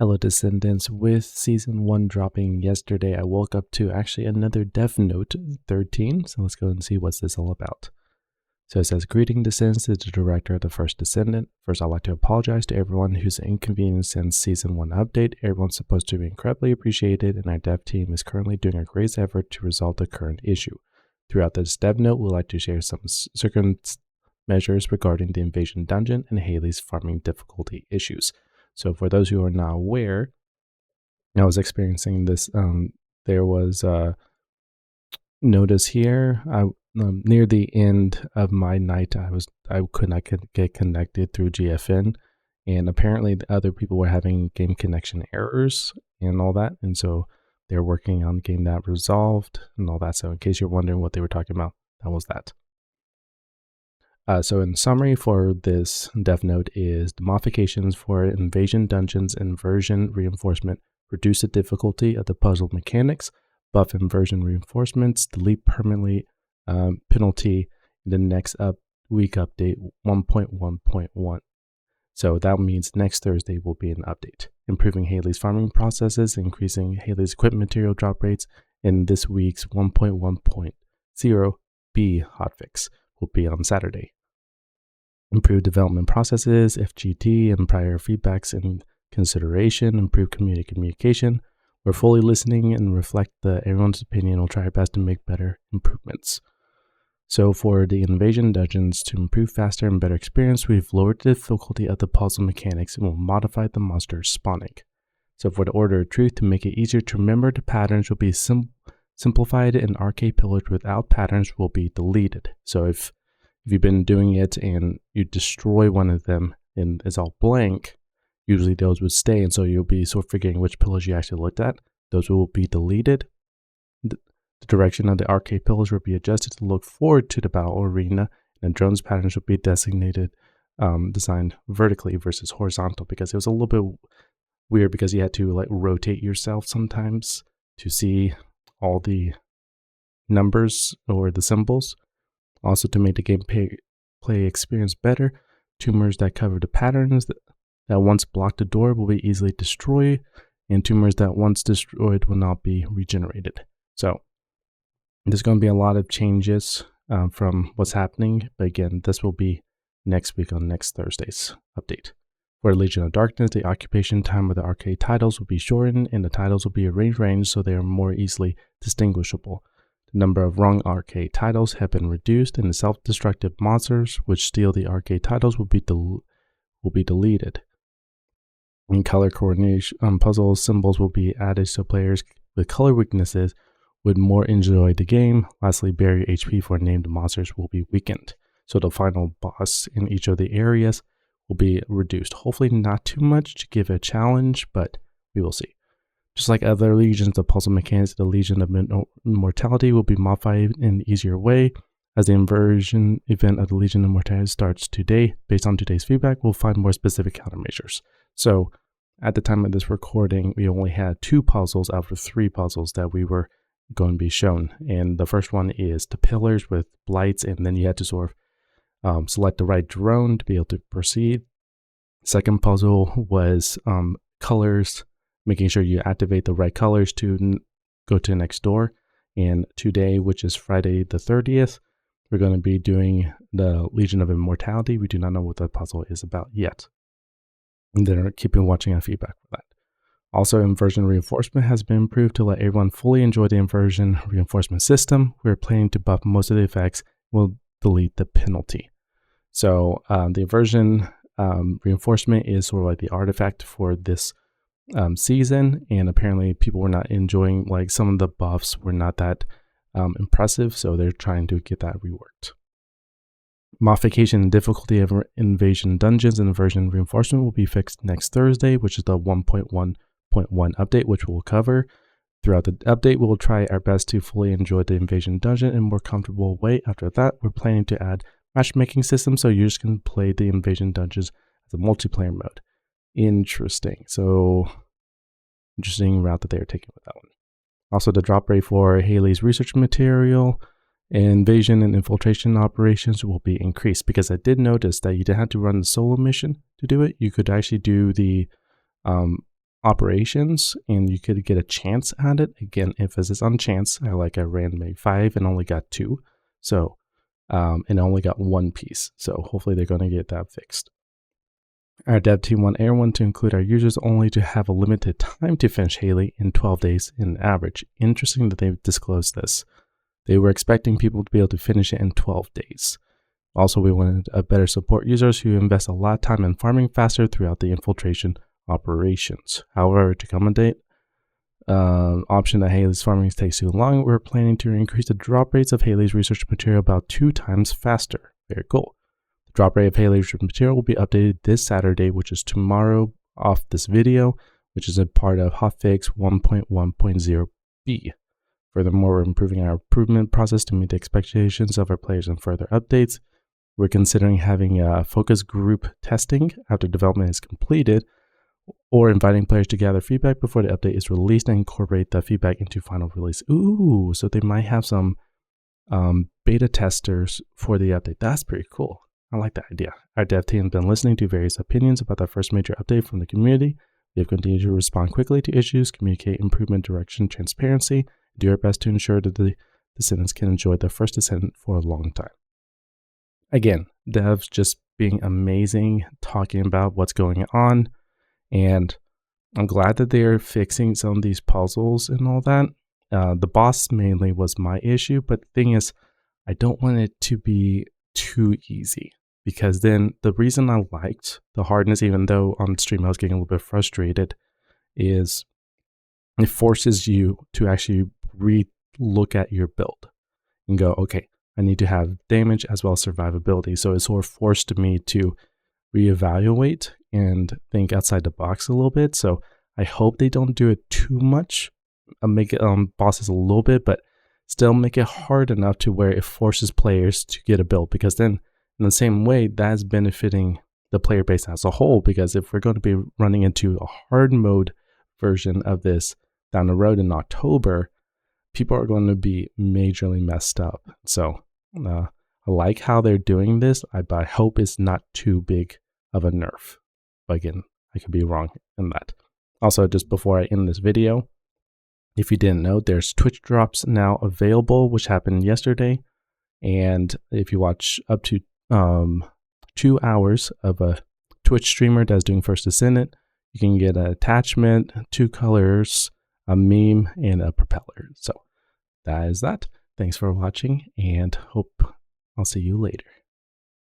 Hello Descendants, with Season 1 dropping yesterday, I woke up to actually another Dev Note 13, so let's go and see what's this all about. So it says, "Greeting Descendants to the director of the first Descendant. First, I'd like to apologize to everyone who's inconvenienced since Season 1 update. Everyone's supposed to be incredibly appreciated, and our dev team is currently doing a great effort to resolve the current issue. Throughout this Dev Note, we'd like to share some measures regarding the Invasion Dungeon and Hailey's farming difficulty issues." So for those who are not aware, I was experiencing this. There was a notice here. Near the end of my night, I could not get connected through GFN, and apparently the other people were having game connection errors and all that, and so they're working on getting that resolved and all that. So in case you're wondering what they were talking about, that was that. So in summary for this dev note is the modifications for Invasion Dungeons and version reinforcement reduce the difficulty of the puzzle mechanics, buff inversion reinforcements, delete permanently penalty in the next week update 1.1.1. So that means next Thursday will be an update. Improving Hailey's farming processes, increasing Hailey's equipment material drop rates in this week's 1.1.0b hotfix will be on Saturday. Improve development processes, FGT, and prior feedbacks in consideration. Improve communication. We're fully listening and reflect everyone's opinion. We'll try our best to make better improvements. So for the Invasion Dungeons, to improve faster and better experience, we've lowered the difficulty of the puzzle mechanics and will modify the monsters spawning. So for the Order of Truth, to make it easier to remember, the patterns will be simplified and arcade pillars without patterns will be deleted. So if you've been doing it and you destroy one of them and it's all blank, usually those would stay, and so you'll be sort of forgetting which pillars you actually looked at. Those will be deleted. The direction of the arcade pillars will be adjusted to look forward to the battle arena, and drones patterns will be designed vertically versus horizontal, because it was a little bit weird because you had to like rotate yourself sometimes to see all the numbers or the symbols. Also, to make the gameplay experience better, tumors that cover the patterns that once blocked the door will be easily destroyed, and tumors that once destroyed will not be regenerated. So there's going to be a lot of changes from what's happening, but again, this will be next week on next Thursday's update. For Legion of Darkness, the occupation time of the arcade titles will be shortened, and the titles will be arranged so they are more easily distinguishable. The number of wrong arcade titles have been reduced, and the self-destructive monsters which steal the arcade titles will be deleted. And color coordination puzzle symbols will be added so players with color weaknesses would more enjoy the game. Lastly, barrier HP for named monsters will be weakened, so the final boss in each of the areas will be reduced. Hopefully not too much to give a challenge, but we will see. Just like other legions, the puzzle mechanics of the Legion of Immortality will be modified in an easier way. As the inversion event of the Legion of Immortality starts today, based on today's feedback, we'll find more specific countermeasures. So at the time of this recording, we only had 2 puzzles out of 3 puzzles that we were going to be shown. And the first one is the pillars with blights, and then you had to sort of select the right drone to be able to proceed. Second puzzle was colors, making sure you activate the right colors to go to the next door. And today, which is Friday the 30th, we're going to be doing the Legion of Immortality. We do not know what that puzzle is about yet. And then keeping watching our feedback for that. Also, inversion reinforcement has been improved to let everyone fully enjoy the inversion reinforcement system. We're planning to buff most of the effects. We'll delete the penalty. So the inversion reinforcement is sort of like the artifact for this season, and apparently people were not enjoying, like some of the buffs were not that impressive, so they're trying to get that reworked. Modification and difficulty of Invasion Dungeons and inversion reinforcement will be fixed next Thursday, which is the 1.1.1 update, which we'll cover. Throughout the update, we'll try our best to fully enjoy the Invasion Dungeon in a more comfortable way. After that, we're planning to add matchmaking system so users can play the Invasion Dungeons as a multiplayer mode. Interesting. So, interesting route that they are taking with that one. Also, the drop rate for Hailey's research material invasion and infiltration operations will be increased, because I did notice that you didn't have to run the solo mission to do it. You could actually do the operations, and you could get a chance at it. Again, emphasis on chance. I ran maybe 5 and only got 2. So, and I only got 1 piece. So hopefully they're going to get that fixed. Our dev team want everyone to include our users only to have a limited time to finish Hailey in 12 days in average. Interesting that they've disclosed this. They were expecting people to be able to finish it in 12 days. Also, we wanted a better support users who invest a lot of time in farming faster throughout the infiltration operations. However, to accommodate option that Hailey's farming takes too long, we're planning to increase the drop rates of Hailey's research material about 2 times faster. Very cool. The drop rate of Hailey's research material will be updated this Saturday, which is tomorrow off this video, which is a part of hotfix 1.1.0b. Furthermore, we're improving our improvement process to meet the expectations of our players and further updates. We're considering having a focus group testing after development is completed, or inviting players to gather feedback before the update is released and incorporate the feedback into final release. Ooh, so they might have some beta testers for the update. That's pretty cool. I like that idea. Our dev team has been listening to various opinions about the first major update from the community. We have continued to respond quickly to issues, communicate improvement, direction, transparency, do our best to ensure that the Descendants can enjoy the first Descendant for a long time. Again, devs just being amazing, talking about what's going on, and I'm glad that they're fixing some of these puzzles and all that. The boss mainly was my issue, but the thing is, I don't want it to be too easy, because then the reason I liked the hardness, even though on stream I was getting a little bit frustrated, is it forces you to actually re-look at your build and go, okay, I need to have damage as well as survivability. So it sort of forced me to reevaluate and think outside the box a little bit. So I hope they don't do it too much, make it bosses a little bit, but still make it hard enough to where it forces players to get a build, because then in the same way that's benefiting the player base as a whole, because if we're going to be running into a hard mode version of this down the road in October, people are going to be majorly messed up. So I like how they're doing this, but I hope it's not too big of a nerf. But again, I could be wrong in that. Also, just before I end this video, if you didn't know, there's Twitch drops now available, which happened yesterday. And if you watch up to 2 hours of a Twitch streamer that's doing First Descendant, you can get an attachment, 2 colors, a meme, and a propeller. So that is that. Thanks for watching, and hope I'll see you later.